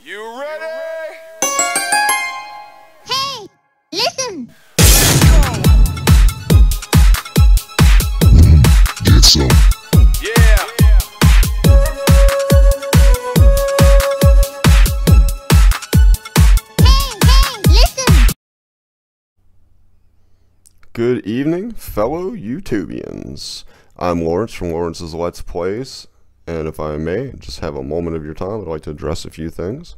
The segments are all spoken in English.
You ready? Hey, listen. Get some. Yeah. Hey, listen. Good evening, fellow YouTubians. I'm Lawrence from Lawrence's Let's Plays, and if I may, just have a moment of your time, I'd like to address a few things.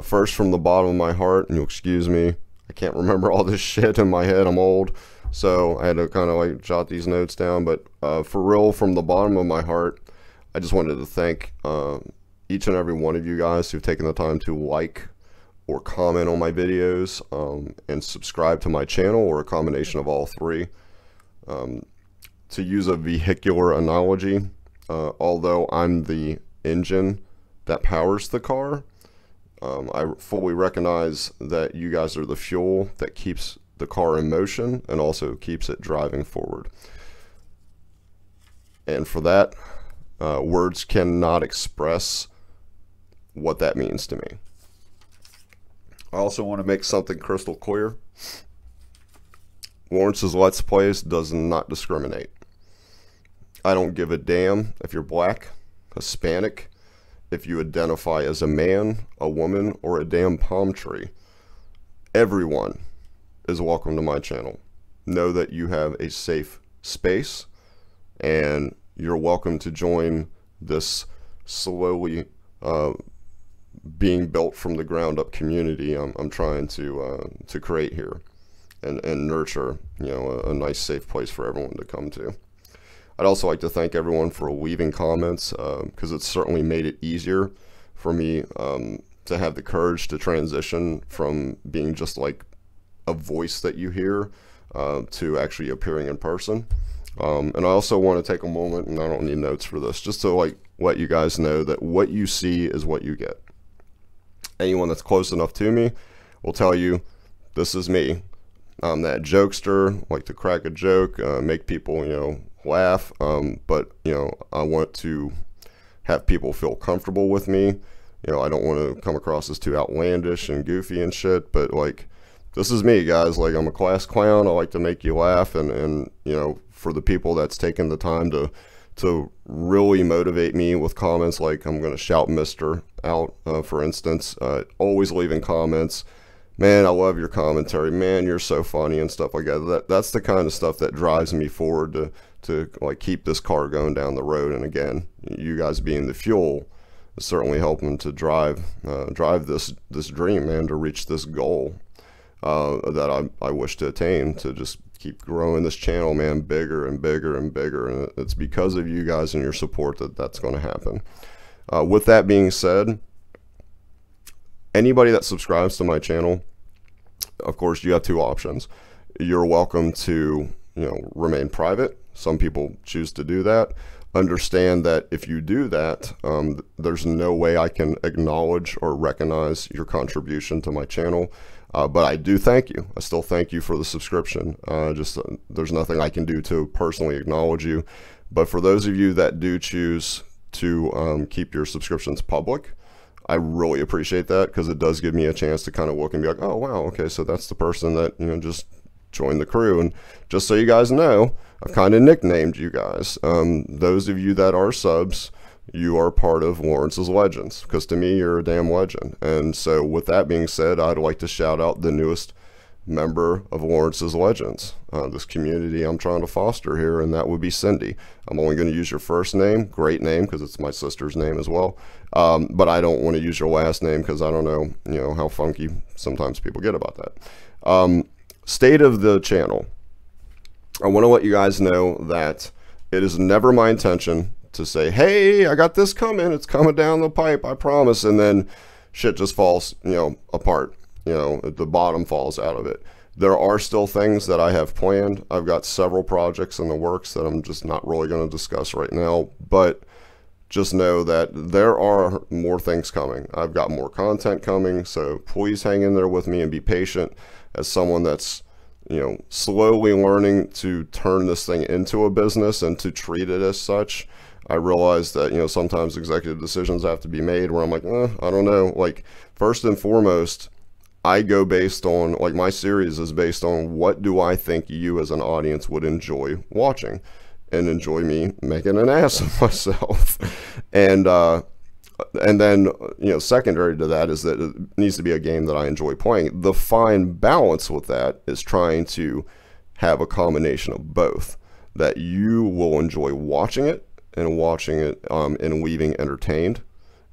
First, from the bottom of my heart, and you'll excuse me, I can't remember all this shit in my head, I'm old, so I had to kind of like jot these notes down, but for real, from the bottom of my heart, I just wanted to thank each and every one of you guys who've taken the time to like or comment on my videos and subscribe to my channel, or a combination of all three. To use a vehicular analogy, although I'm the engine that powers the car, I fully recognize that you guys are the fuel that keeps the car in motion and also keeps it driving forward. And for that, words cannot express what that means to me. I also want to make something crystal clear. Lawrence's Let's Plays does not discriminate. I don't give a damn if you're black, Hispanic, if you identify as a man, a woman, or a damn palm tree. Everyone is welcome to my channel. Know that you have a safe space, and you're welcome to join this slowly being built from the ground up community I'm trying to create here and nurture, you know, a nice safe place for everyone to come to. I'd also like to thank everyone for leaving comments, because it's certainly made it easier for me to have the courage to transition from being just like a voice that you hear to actually appearing in person. And I also want to take a moment, and I don't need notes for this, just to like let you guys know that what you see is what you get. Anyone that's close enough to me will tell you, this is me. I'm that jokester, like to crack a joke, make people, you know, laugh, but, you know, I want to have people feel comfortable with me. You know, I don't want to come across as too outlandish and goofy and shit, but like, this is me, guys. Like, I'm a class clown. I like to make you laugh, and you know, for the people that's taken the time to really motivate me with comments, like I'm going to shout Mr. out, for instance, always leaving comments. Man, I love your commentary. Man, you're so funny and stuff like that. That's the kind of stuff that drives me forward to like keep this car going down the road. And again, you guys being the fuel is certainly helping to drive this dream, man, to reach this goal that I wish to attain, to just keep growing this channel, man, bigger and bigger and bigger. And it's because of you guys and your support that that's going to happen. With that being said, anybody that subscribes to my channel, of course, you have two options. You're welcome to, you know, remain private. Some people choose to do that. Understand that if you do that, there's no way I can acknowledge or recognize your contribution to my channel. But I do thank you. I still thank you for the subscription. There's nothing I can do to personally acknowledge you. But for those of you that do choose to keep your subscriptions public, I really appreciate that, because it does give me a chance to kind of look and be like, oh wow, okay, so that's the person that, you know, just joined the crew. And just so you guys know, I've kind of nicknamed you guys. Those of you that are subs, you are part of Lawrence's Legends, because to me, you're a damn legend. And so with that being said, I'd like to shout out the newest member of Lawrence's Legends, this community I'm trying to foster here, and that would be Cindy. I'm only going to use your first name, great name, because it's my sister's name as well, but I don't want to use your last name, because I don't know, you know, how funky sometimes people get about that. State of the channel. I want to let you guys know that it is never my intention to say, hey, I got this coming, it's coming down the pipe, I promise, and then shit just falls, you know, apart. You know, the bottom falls out of it. There are still things that I have planned. I've got several projects in the works that I'm just not really going to discuss right now, but just know that there are more things coming. I've got more content coming, so please hang in there with me and be patient. As someone that's, you know, slowly learning to turn this thing into a business and to treat it as such, I realize that, you know, sometimes executive decisions have to be made where I'm like, I don't know. Like, first and foremost, I go based on, like, my series is based on what do I think you as an audience would enjoy watching and enjoy me making an ass of myself. And then, you know, secondary to that is that it needs to be a game that I enjoy playing. The fine balance with that is trying to have a combination of both, that you will enjoy watching it and leaving entertained,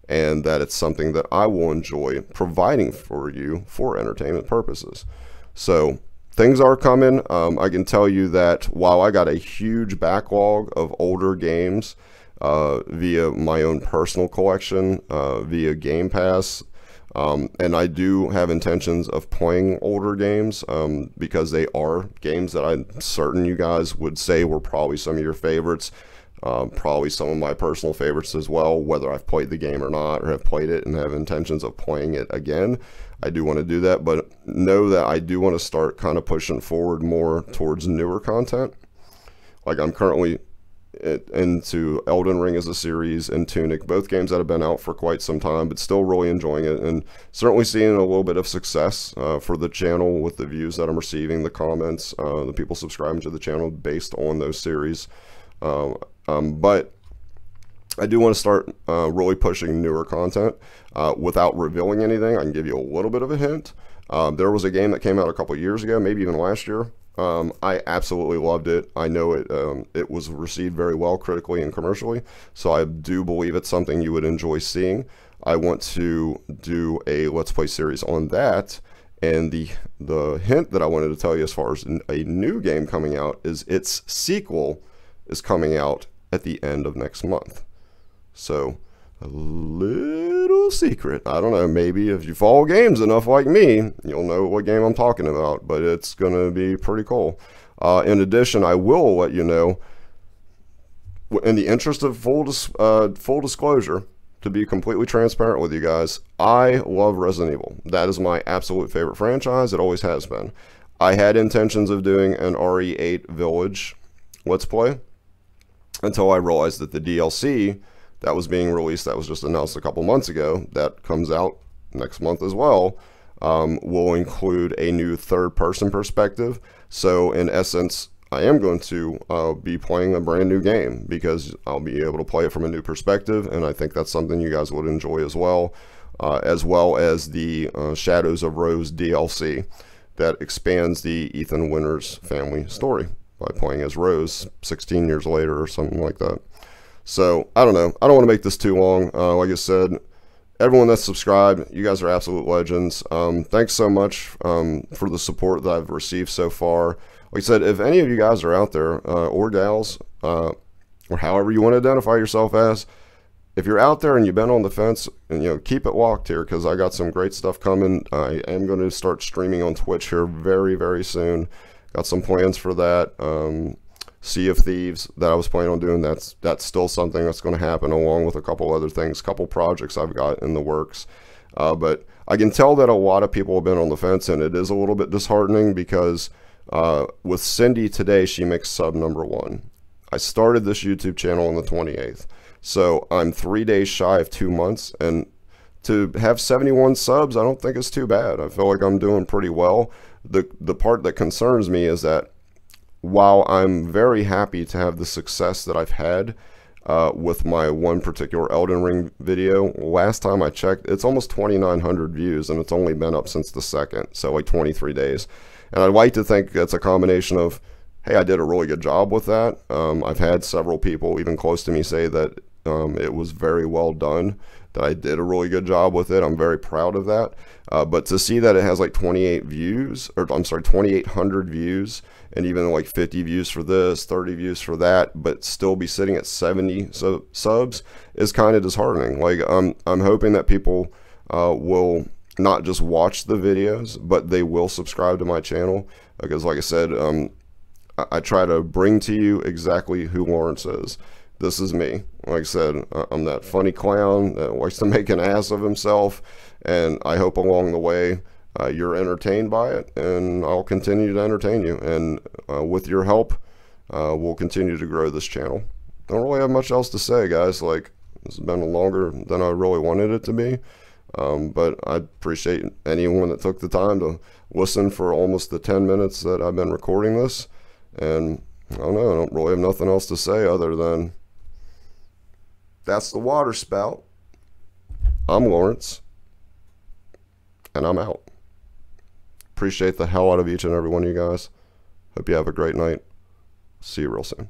and that it's something that I will enjoy providing for you for entertainment purposes. So things are coming. I can tell you that while I got a huge backlog of older games via my own personal collection, via Game Pass, and I do have intentions of playing older games because they are games that I'm certain you guys would say were probably some of your favorites, probably some of my personal favorites as well, whether I've played the game or not, or have played it and have intentions of playing it again. I do want to do that, but know that I do want to start kind of pushing forward more towards newer content. Like, I'm currently into Elden Ring as a series and Tunic, both games that have been out for quite some time, but still really enjoying it, and certainly seeing a little bit of success for the channel with the views that I'm receiving, the comments, the people subscribing to the channel based on those series. But I do want to start really pushing newer content without revealing anything. I can give you a little bit of a hint. There was a game that came out a couple years ago, maybe even last year. I absolutely loved it. I know it was received very well critically and commercially, so I do believe it's something you would enjoy seeing. I want to do a Let's Play series on that, and the hint that I wanted to tell you as far as a new game coming out is its sequel is coming out at the end of next month. So, a little secret. I don't know, maybe if you follow games enough like me, you'll know what game I'm talking about, but it's going to be pretty cool. In addition, I will let you know, in the interest of full disclosure, to be completely transparent with you guys, I love Resident Evil. That is my absolute favorite franchise. It always has been. I had intentions of doing an RE8 Village Let's Play until I realized that the DLC that was being released, that was just announced a couple months ago, that comes out next month as well, will include a new third-person perspective. So in essence, I am going to be playing a brand new game because I'll be able to play it from a new perspective, and I think that's something you guys would enjoy as well as the Shadows of Rose DLC that expands the Ethan Winters family story by playing as Rose 16 years later or something like that. So, I don't know. I don't want to make this too long. Like I said, everyone that's subscribed, you guys are absolute legends. Thanks so much for the support that I've received so far. Like I said, if any of you guys are out there, or gals, or however you want to identify yourself as, if you're out there and you've been on the fence, and you know, keep it locked here because I got some great stuff coming. I am going to start streaming on Twitch here very, very soon. Got some plans for that. Sea of Thieves that I was planning on doing, that's still something that's going to happen, along with a couple other things, couple projects I've got in the works. But I can tell that a lot of people have been on the fence, and it is a little bit disheartening because with Cindy today, she makes sub #1. I started this YouTube channel on the 28th, so I'm 3 days shy of 2 months, and to have 71 subs, I don't think it's too bad. I feel like I'm doing pretty well. The part that concerns me is that while I'm very happy to have the success that I've had with my one particular Elden Ring video, last time I checked, it's almost 2,900 views, and it's only been up since the 2nd, so like 23 days. And I'd like to think that's a combination of, hey, I did a really good job with that. I've had several people even close to me say that it was very well done, that I did a really good job with it. I'm very proud of that. But to see that it has like 28 views, or I'm sorry, 2,800 views, and even like 50 views for this, 30 views for that, but still be sitting at 70 subs is kind of disheartening. Like, I'm hoping that people will not just watch the videos, but they will subscribe to my channel, because like I said, I try to bring to you exactly who Lawrence is. This is me. Like I said, I'm that funny clown that likes to make an ass of himself, and I hope along the way you're entertained by it, and I'll continue to entertain you. And with your help, we'll continue to grow this channel. don't really have much else to say, guys. Like, this has been longer than I really wanted it to be. But I appreciate anyone that took the time to listen for almost the 10 minutes that I've been recording this. And I don't know, I don't really have nothing else to say other than that's the water spout. I'm Lawrence, and I'm out. Appreciate the hell out of each and every one of you guys. Hope you have a great night. See you real soon.